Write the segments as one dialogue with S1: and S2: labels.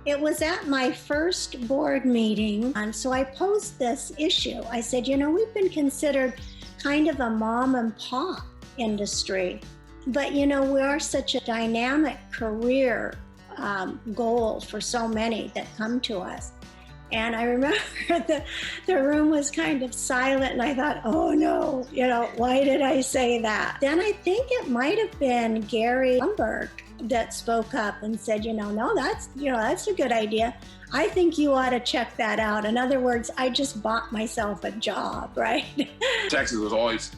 S1: It was at my first board meeting, and so I posed this issue. I said, we've been considered kind of a mom and pop industry, but we are such a dynamic career goal for so many that come to us. And I remember the room was kind of silent, and I thought, oh no, why did I say that? Then I think it might have been Gary Lumberg that spoke up and said, no, that's a good idea. I think you ought to check that out. In other words, I just bought myself a job, right?
S2: Texas was always,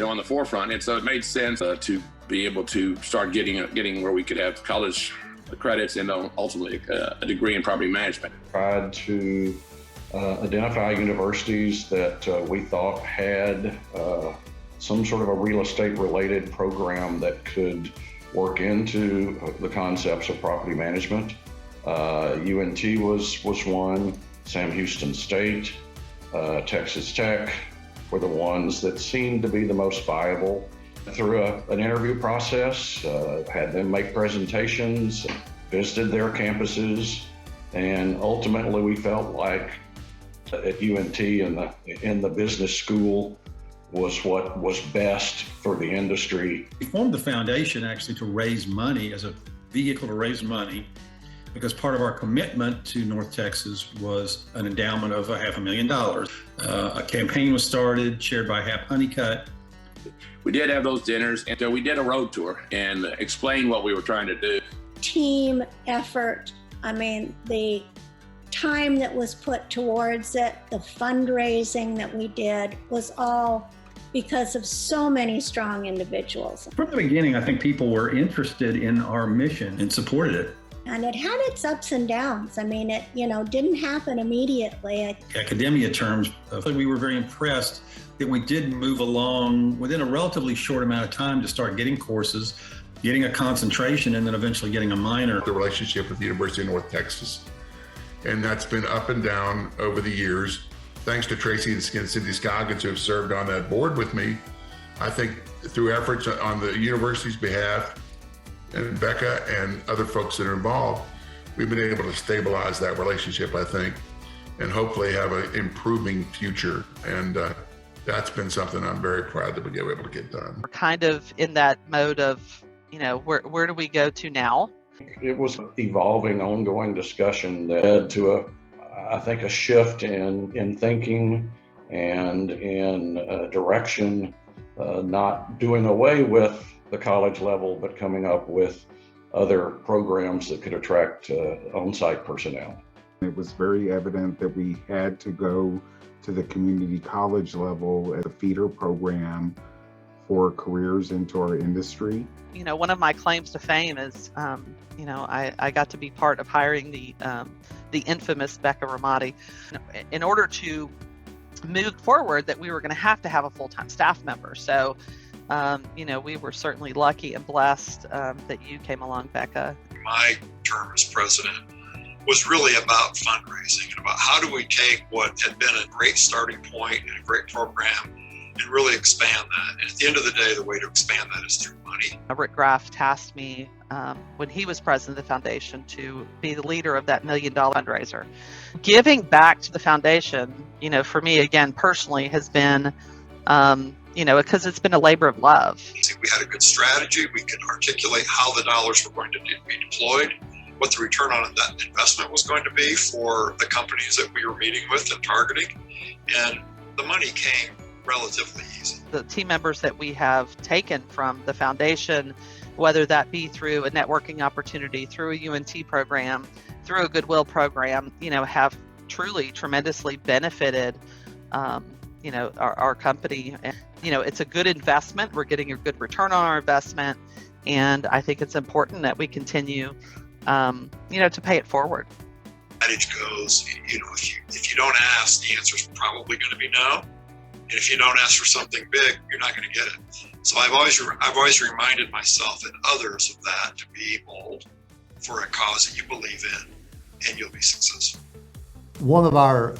S2: on the forefront, and so it made sense to be able to start getting where we could have college credits and ultimately a degree in property management.
S3: Tried to identify universities that we thought had some sort of a real estate related program that could work into the concepts of property management. UNT was one, Sam Houston State, Texas Tech were the ones that seemed to be the most viable. Through an interview process, had them make presentations, visited their campuses, and ultimately we felt like at UNT in the business school was what was best for the industry.
S4: We formed the foundation actually to raise money, as a vehicle to raise money, because part of our commitment to North Texas was an endowment of $500,000. A campaign was started, chaired by Hap Honeycutt.
S2: We did have those dinners, and so we did a road tour and explained what we were trying to do.
S1: Team effort. The time that was put towards it, the fundraising that we did was all because of so many strong individuals.
S4: From the beginning, I think people were interested in our mission and supported it.
S1: And it had its ups and downs. It, didn't happen immediately.
S4: Academia terms, we were very impressed that we did move along within a relatively short amount of time to start getting courses, getting a concentration, and then eventually getting a minor.
S5: The relationship with the University of North Texas. And that's been up and down over the years. Thanks to Tracy and Cindy Scoggins, who have served on that board with me. I think through efforts on the university's behalf, and Becca and other folks that are involved, we've been able to stabilize that relationship, I think, and hopefully have an improving future. And that's been something I'm very proud that we were able to get done.
S6: We're kind of in that mode of, where do we go to now?
S3: It was an evolving, ongoing discussion that led to a shift in thinking and in direction, not doing away with the college level, but coming up with other programs that could attract on-site personnel.
S7: It was very evident that we had to go to the community college level as a feeder program for careers into our industry.
S6: One of my claims to fame is, I got to be part of hiring the infamous Becca Ramadi. In order to move forward, that we were going to have a full-time staff member. So, we were certainly lucky and blessed that you came along, Becca.
S8: My term as president was really about fundraising and about how do we take what had been a great starting point and a great program and really expand that. And at the end of the day, the way to expand that is through money.
S6: Rick Graff tasked me when he was president of the foundation to be the leader of that $1 million fundraiser. Giving back to the foundation, for me, again, personally, has been, because it's been a labor of love.
S8: We had a good strategy. We could articulate how the dollars were going to be deployed, what the return on that investment was going to be for the companies that we were meeting with and targeting. And the money came relatively easy.
S6: The team members that we have taken from the foundation, whether that be through a networking opportunity, through a UNT program, through a goodwill program, have truly tremendously benefited, our company. And, it's a good investment. We're getting a good return on our investment. And I think it's important that we continue, to pay it forward.
S8: Adage goes, if you don't ask, the answer is probably going to be no. And if you don't ask for something big, you're not going to get it. So I've always reminded myself and others of that, to be bold for a cause that you believe in, and you'll be successful.
S9: One of our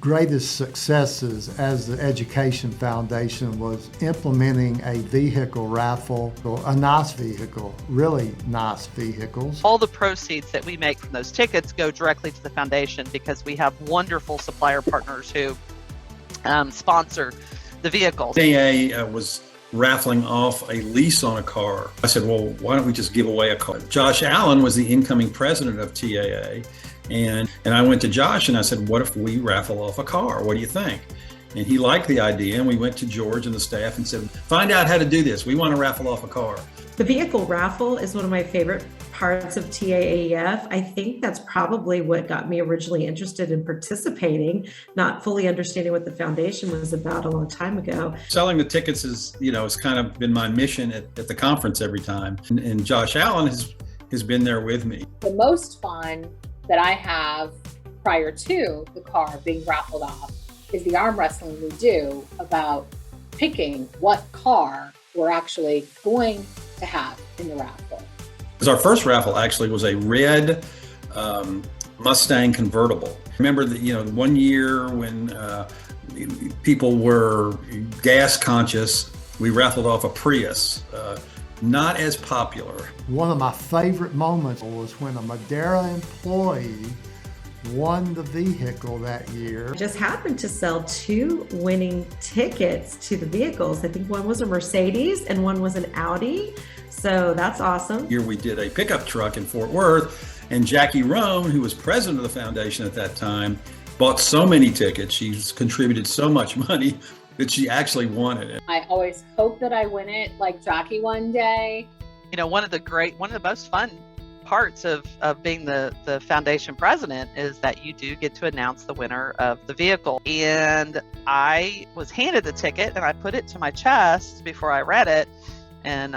S9: greatest successes as the Education Foundation was implementing a vehicle raffle, a nice vehicle, really nice vehicles.
S6: All the proceeds that we make from those tickets go directly to the foundation because we have wonderful supplier partners who sponsor the vehicles.
S4: TAAE was raffling off a lease on a car. I said, well, why don't we just give away a car? Josh Allen was the incoming president of TAAE. And I went to Josh and I said, what if we raffle off a car? What do you think? And he liked the idea. And we went to George and the staff and said, find out how to do this. We want to raffle off a car.
S10: The vehicle raffle is one of my favorite parts of TAAEF. I think that's probably what got me originally interested in participating, not fully understanding what the foundation was about a long time ago.
S4: Selling the tickets is, has kind of been my mission at the conference every time. And Josh Allen has been there with me.
S11: The most fun that I have prior to the car being raffled off is the arm wrestling we do about picking what car we're actually going to have in the raffle.
S4: Because our first raffle actually was a red Mustang convertible. Remember that, one year when people were gas conscious, we raffled off a Prius. Not as popular.
S9: One of my favorite moments was when a Madera employee won the vehicle that year.
S10: I just happened to sell 2 winning tickets to the vehicles. I think one was a Mercedes and one was an Audi. So that's awesome.
S4: Here we did a pickup truck in Fort Worth, and Jackie Roan, who was president of the foundation at that time, bought so many tickets. She's contributed so much money that she actually won it.
S11: I always hope that I win it like Jackie one day.
S6: One of the most fun parts of being the foundation president is that you do get to announce the winner of the vehicle. And I was handed the ticket and I put it to my chest before I read it. And,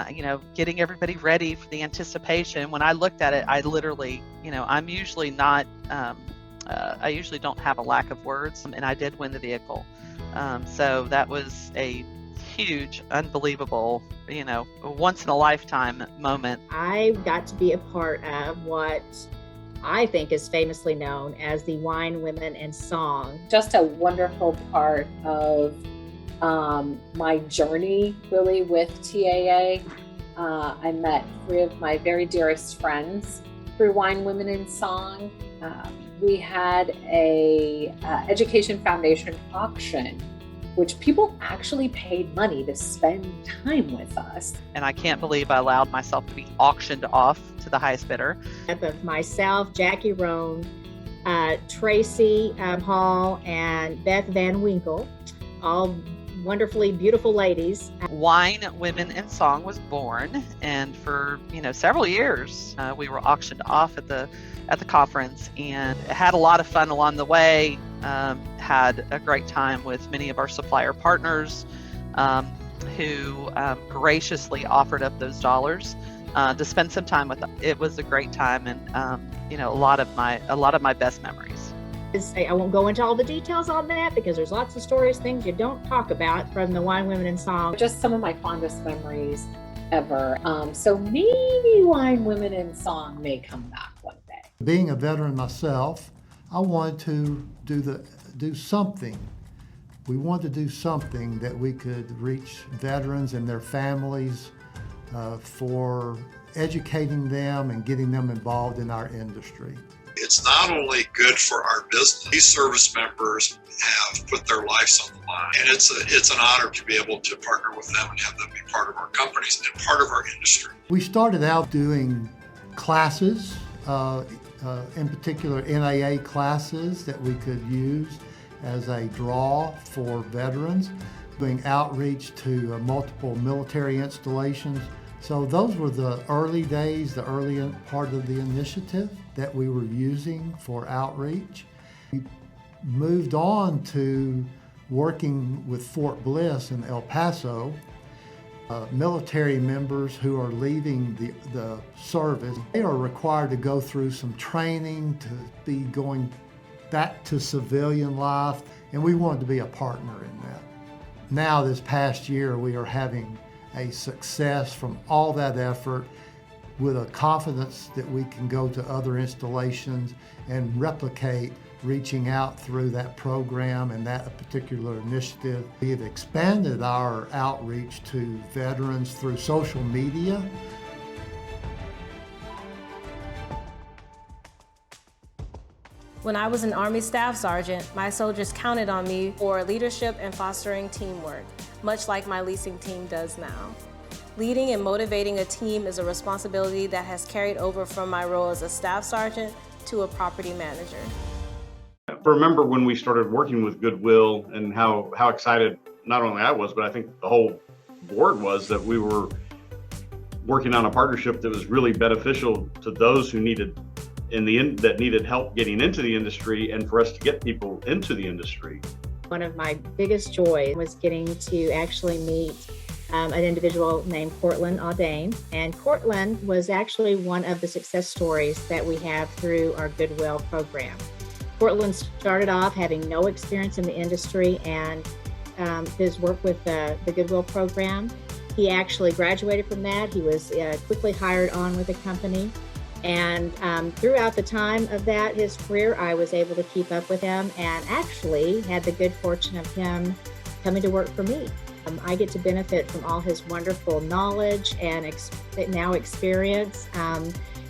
S6: getting everybody ready for the anticipation. When I looked at it, I literally, I'm usually not, I usually don't have a lack of words, and I did win the vehicle. So that was a huge, unbelievable, once in a lifetime moment.
S12: I got to be a part of what I think is famously known as the Wine, Women, and Song.
S11: Just a wonderful part of my journey really with TAA. I met 3 of my very dearest friends through Wine, Women, and Song. We had a Education Foundation auction, which people actually paid money to spend time with us.
S6: And I can't believe I allowed myself to be auctioned off to the highest bidder.
S12: Of myself, Jackie Roan, Tracy Hall, and Beth Van Winkle, all wonderfully beautiful ladies.
S6: Wine, Women, and Song was born, and for several years we were auctioned off at the conference, and had a lot of fun along the way. Had a great time with many of our supplier partners who graciously offered up those dollars to spend some time with them. It was a great time, and a lot of my best memories.
S12: I won't go into all the details on that because there's lots of stories, things you don't talk about from the Wine, Women, and Song.
S11: Just some of my fondest memories ever. So maybe Wine, Women, and Song may come back one day.
S9: Being a veteran myself, I wanted to do something. We wanted to do something that we could reach veterans and their families for educating them and getting them involved in our industry.
S8: It's not only good for our business, these service members have put their lives on the line. And it's an honor to be able to partner with them and have them be part of our companies and part of our industry.
S9: We started out doing classes, in particular NAA classes that we could use as a draw for veterans, doing outreach to multiple military installations. So those were the early days, the early part of the initiative that we were using for outreach. We moved on to working with Fort Bliss in El Paso. Military members who are leaving the service, they are required to go through some training to be going back to civilian life, and we wanted to be a partner in that. Now this past year we are having a success from all that effort. with a confidence that we can go to other installations and replicate reaching out through that program and that particular initiative. We have expanded our outreach to veterans through social media.
S13: When I was an Army Staff Sergeant, my soldiers counted on me for leadership and fostering teamwork, much like my leasing team does now. Leading and motivating a team is a responsibility that has carried over from my role as a Staff Sergeant to a property manager.
S14: I remember when we started working with Goodwill and how excited not only I was, but I think the whole board was that we were working on a partnership that was really beneficial to those who needed that needed help getting into the industry and for us to get people into the industry.
S12: One of my biggest joys was getting to actually meet an individual named Cortland Audane. And Cortland was actually one of the success stories that we have through our Goodwill program. Cortland started off having no experience in the industry, and his work with the Goodwill program, he actually graduated from that. He was quickly hired on with the company. And throughout the time of his career, I was able to keep up with him and actually had the good fortune of him coming to work for me. I get to benefit from all his wonderful knowledge and experience.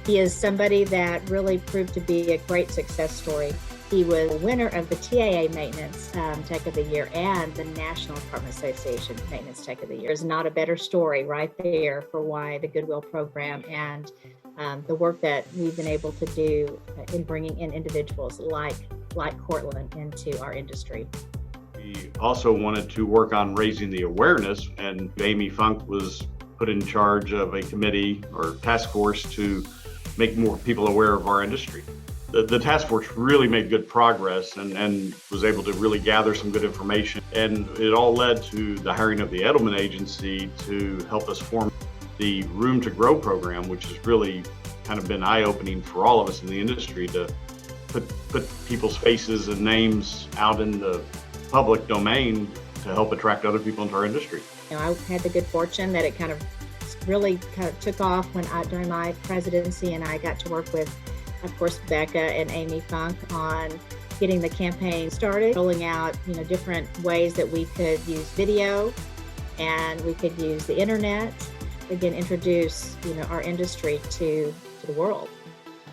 S12: He is somebody that really proved to be a great success story. He was a winner of the TAA Maintenance Tech of the Year and the National Apartment Association Maintenance Tech of the Year. There's not a better story right there for why the Goodwill program and the work that we've been able to do in bringing in individuals like Cortland into our industry.
S14: We also wanted to work on raising the awareness, and Amy Funk was put in charge of a committee or task force to make more people aware of our industry. The task force really made good progress and was able to really gather some good information. And it all led to the hiring of the Edelman Agency to help us form the Room to Grow program, which has really kind of been eye-opening for all of us in the industry to put people's faces and names out in the public domain to help attract other people into our industry.
S12: I had the good fortune that it really took off during my presidency, and I got to work with, of course, Becca and Amy Funk on getting the campaign started, rolling out different ways that we could use video and we could use the internet, again, introduce our industry to the world.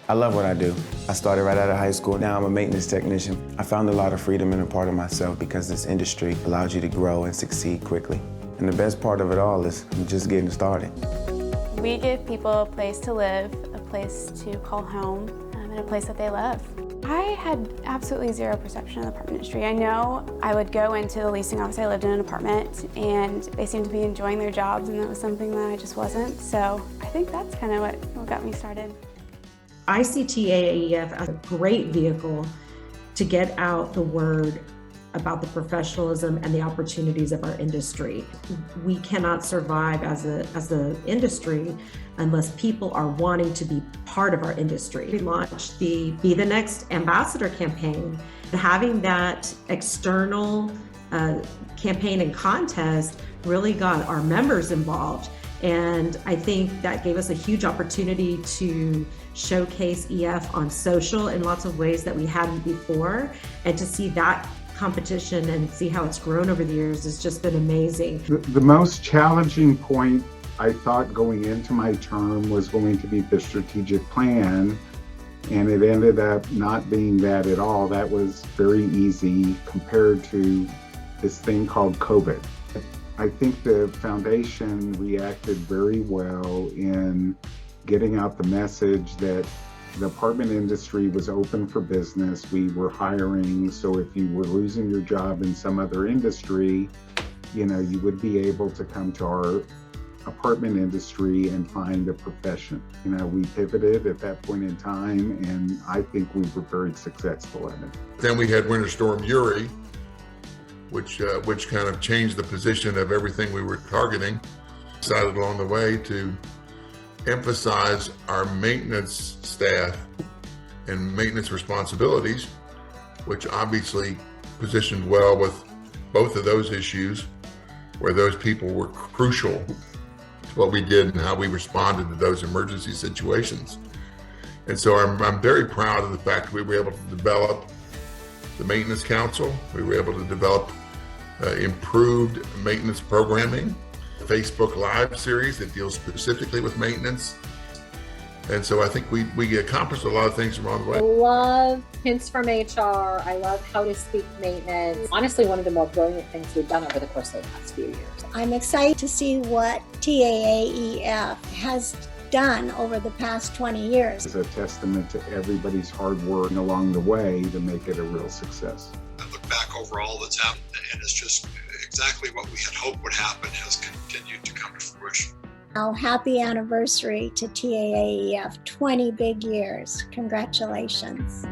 S15: I love what I do. I started right out of high school. Now I'm a maintenance technician. I found a lot of freedom and a part of myself because this industry allows you to grow and succeed quickly. And the best part of it all is I'm just getting started.
S16: We give people a place to live, a place to call home, and a place that they love. I had absolutely zero perception of the apartment industry. I know I would go into the leasing office. I lived in an apartment, and they seemed to be enjoying their jobs, and that was something that I just wasn't. So I think that's kind of what got me started.
S10: I see TAAEF as a great vehicle to get out the word about the professionalism and the opportunities of our industry. We cannot survive as an industry unless people are wanting to be part of our industry. We launched the Be the Next Ambassador campaign. Having that external campaign and contest really got our members involved. And I think that gave us a huge opportunity to showcase EF on social in lots of ways that we hadn't before. And to see that competition and see how it's grown over the years has just been amazing.
S7: The most challenging point I thought going into my term was going to be the strategic plan, and it ended up not being that at all. That was very easy compared to this thing called COVID. I think the foundation reacted very well in getting out the message that the apartment industry was open for business. We were hiring, so if you were losing your job in some other industry, you would be able to come to our apartment industry and find a profession. We pivoted at that point in time, and I think we were very successful at it.
S5: Then we had Winter Storm Uri, which kind of changed the position of everything we were targeting. Decided along the way to emphasize our maintenance staff and maintenance responsibilities, which obviously positioned well with both of those issues, where those people were crucial what we did and how we responded to those emergency situations. And so I'm very proud of the fact that we were able to develop the Maintenance Council. We were able to develop improved maintenance programming, Facebook Live series that deals specifically with maintenance. And so I think we accomplished a lot of things along the way.
S11: I love hints from HR. I love how to speak maintenance. Honestly, one of the more brilliant things we've done over the course of the past few years.
S1: I'm excited to see what TAAEF has done over the past 20 years.
S7: It's a testament to everybody's hard work along the way to make it a real success.
S8: I look back over all that's happened, and it's just exactly what we had hoped would happen has continued to come to fruition.
S1: Now, happy anniversary to TAAEF, 20 big years. Congratulations.